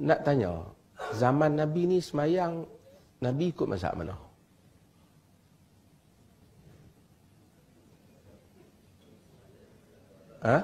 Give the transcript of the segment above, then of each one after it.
nak tanya, zaman Nabi ni semayang, Nabi ikut mazhab mana? Ha?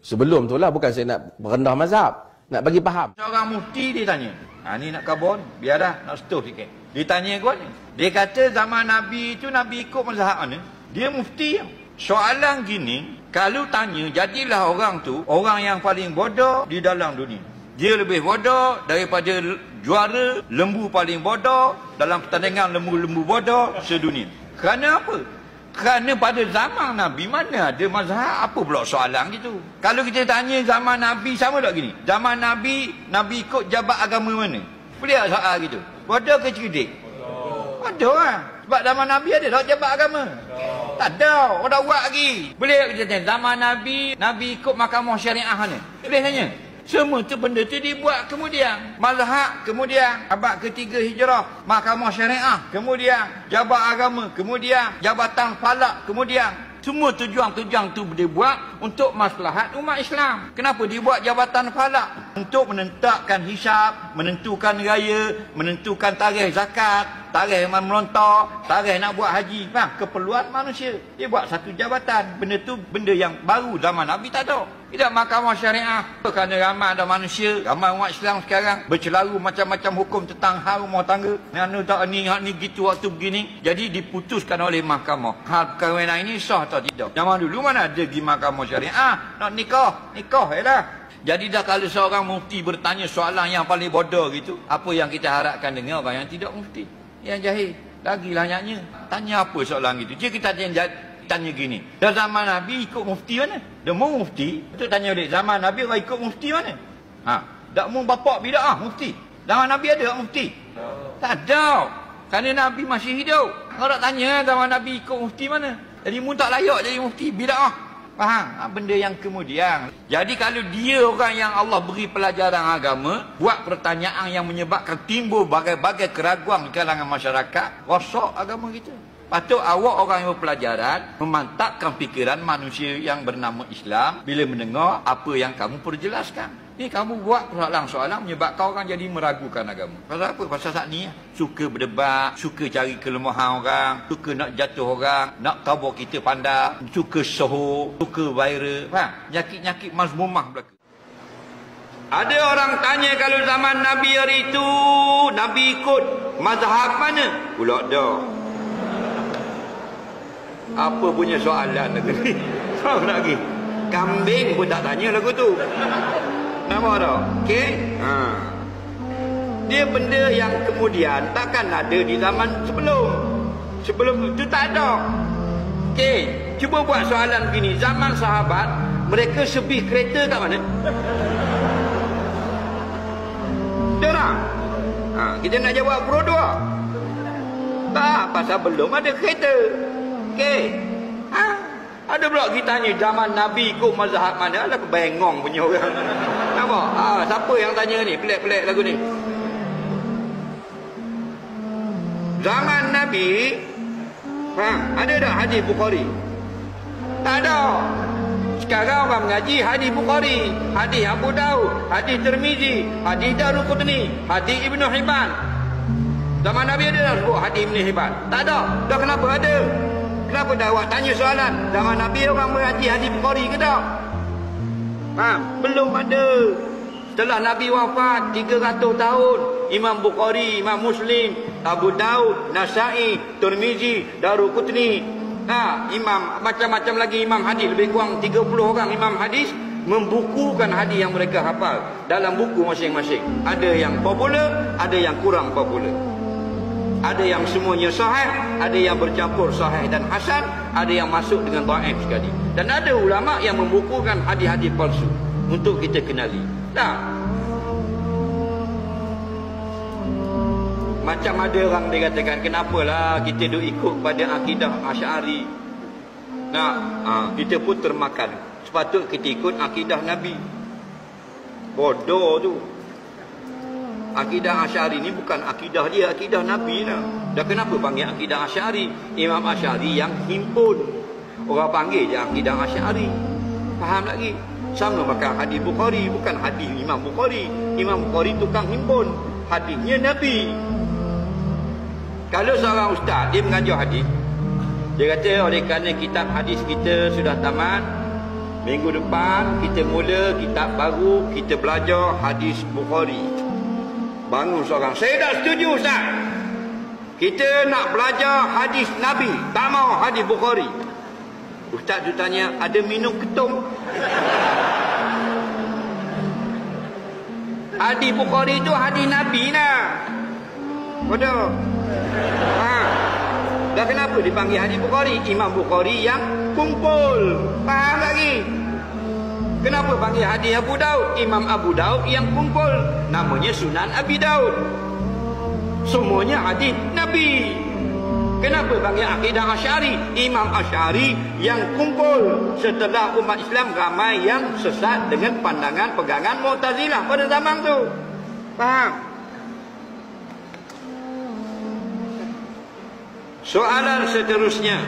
Sebelum tu lah, bukan saya nak merendah mazhab, nak bagi faham. Seorang mufti dia tanya, ni nak kabur, biar dah, nak setuh sikit. Dia tanya kuat ni. Dia kata zaman Nabi itu, Nabi ikut mazhab mana? Dia mufti. Soalan gini, kalau tanya, jadilah orang tu, orang yang paling bodoh di dalam dunia. Dia lebih bodoh daripada juara lembu paling bodoh dalam pertandingan lembu-lembu bodoh sedunia. Kerana apa? Kerana pada zaman Nabi mana ada mazhab, apa pula soalan gitu. Kalau kita tanya zaman Nabi, sama tak gini? Zaman Nabi, Nabi ikut jabat agama mana? Boleh tak soal gitu? Bodoh ke cerdik? Bodoh lah. Sebab zaman Nabi ada tak jabat agama? Tak ada. Orang dah buat lagi. Boleh tak kita tanya? Zaman Nabi, Nabi ikut mahkamah syariah mana? Boleh tanya? Semua tu benda tu dibuat kemudian. Mazhab kemudian. Abad ketiga hijrah. Mahkamah syariah kemudian. Jabat agama kemudian. Jabatan falak kemudian. Semua tujuan-tujuan tu dibuat untuk maslahat umat Islam. Kenapa dibuat jabatan falak? Untuk menentakkan hisab, menentukan raya, menentukan tarikh zakat, tarikh melontar, tarikh nak buat haji. Faham? Keperluan manusia. Dia buat satu jabatan. Benda tu benda yang baru, zaman Nabi tak ada. Tidak mahkamah syariah. Kerana ramai ada manusia, ramai umat Islam sekarang bercelaru macam-macam hukum tentang hal rumah tangga. Hak ni gitu waktu begini. Jadi diputuskan oleh mahkamah. Hal perkahwinan ini sah atau tidak. Zaman dulu mana ada di mahkamah syariah. Nak nikah lah. Jadi dah kalau seorang mufti bertanya soalan yang paling bodoh gitu, apa yang kita harapkan dengan orang yang tidak mufti? Yang jahil. Lagilah nyaknya. Tanya apa soalan gitu. Jadi kita tanya gini. Dah zaman Nabi ikut mufti mana? Dia mau mufti. Betul tanya dia. Zaman Nabi orang ikut mufti mana? Tak mau bapak bid'ah mufti. Zaman Nabi ada tak mufti? Tak ada. Kerana Nabi masih hidup. Kau tak tanya zaman Nabi ikut mufti mana? Jadi mu tak layak jadi mufti bid'ah. Faham? Benda yang kemudian. Jadi kalau dia orang yang Allah beri pelajaran agama, buat pertanyaan yang menyebabkan timbul bagai-bagai keraguan di kalangan masyarakat, rosak agama kita. Patut awak orang yang berpelajaran memantapkan fikiran manusia yang bernama Islam bila mendengar apa yang kamu perjelaskan. Ni kamu buat soalan-soalan menyebabkan orang jadi meragukan agama. Pasal apa? Pasal saat ni suka berdebat, suka cari kelemahan orang, suka nak jatuh orang, nak tabur kita pandang, suka soho, suka viral. Faham? Nyakit-nyakit mazmumah belaka. Ada orang tanya kalau zaman Nabi hari itu, Nabi ikut mazhab mana? Pulak dah. Apa punya soalan lagi? Soalan lagi. Kambing pun tak tanya lagu tu. Nampak tak? Okey? Dia benda yang kemudian takkan ada di zaman sebelum. Sebelum itu tak ada. Okey, cuba buat soalan begini. Zaman sahabat, mereka sebih kereta kat mana? Ada tak? Kita nak jawab berdua. Tak, pasal belum ada kereta. Okey. Ada pula kita tanya zaman Nabi ikut mazhab mana? Ada kebengong punya orang. Nampak? Siapa yang tanya ni? Pelik-pelik lagu ni. Zaman Nabi, ada tak hadis Bukhari? Tak ada. Sekarang orang mengaji hadis Bukhari, hadis Abu Daud, hadis Tirmizi, hadis Daruqutni, hadis Ibnu Hibban. Zaman Nabi ada tak sebut hadis Ibnu Hibban? Tak ada. Dah kenapa ada? Kenapa dah awak tanya soalan? Zaman Nabi orang mengaji hadis Bukhari ke tak? Belum ada. Setelah Nabi wafat 300 tahun, Imam Bukhari, Imam Muslim, Abu Daud, Nasai, Tirmizi, Daruqutni, imam macam-macam lagi imam hadis, lebih kurang 30 orang imam hadis membukukan hadis yang mereka hafal dalam buku masing-masing. Ada yang popular, ada yang kurang popular. Ada yang semuanya sahih, ada yang bercampur sahih dan hasan, ada yang masuk dengan dhaif sekali. Dan ada ulama yang membukukan hadis-hadis palsu untuk kita kenali. Tak. Macam ada orang dia katakan, kenapalah kita duk ikut pada akidah Asy'ari. Kita pun termakan. Sepatut kita ikut akidah Nabi. Bodoh tu. Akidah Asy'ari ni bukan akidah dia, akidah Nabi lah. Dah kenapa panggil akidah Asy'ari? Imam Asy'ari yang himpun. Orang panggil je akidah Asy'ari. Faham lagi? Sama macam hadis Bukhari, bukan hadis Imam Bukhari. Imam Bukhari tukang himpun, hadisnya Nabi. Kalau seorang ustaz dia mengajar hadis, dia kata oleh kerana kitab hadis kita sudah tamat, minggu depan kita mula kitab baru, kita belajar hadis Bukhari. Bangun seorang, saya tak setuju ustaz, kita nak belajar hadis Nabi, tak mau hadis Bukhari. Ustaz tu tanya, ada minum ketum? Hadis Bukhari tu hadis Nabi lah. Bodoh. Dah kenapa dipanggil hadis Bukhari? Imam Bukhari yang kumpul. Faham lagi? Kenapa panggil hadis Abu Daud? Imam Abu Daud yang kumpul. Namanya Sunan Abi Daud. Semuanya hadis Nabi. Kenapa panggil akidah Asy'ari? Imam Asy'ari yang kumpul. Setelah umat Islam ramai yang sesat dengan pandangan pegangan Mu'tazilah pada zaman tu. Faham? Soalan seterusnya,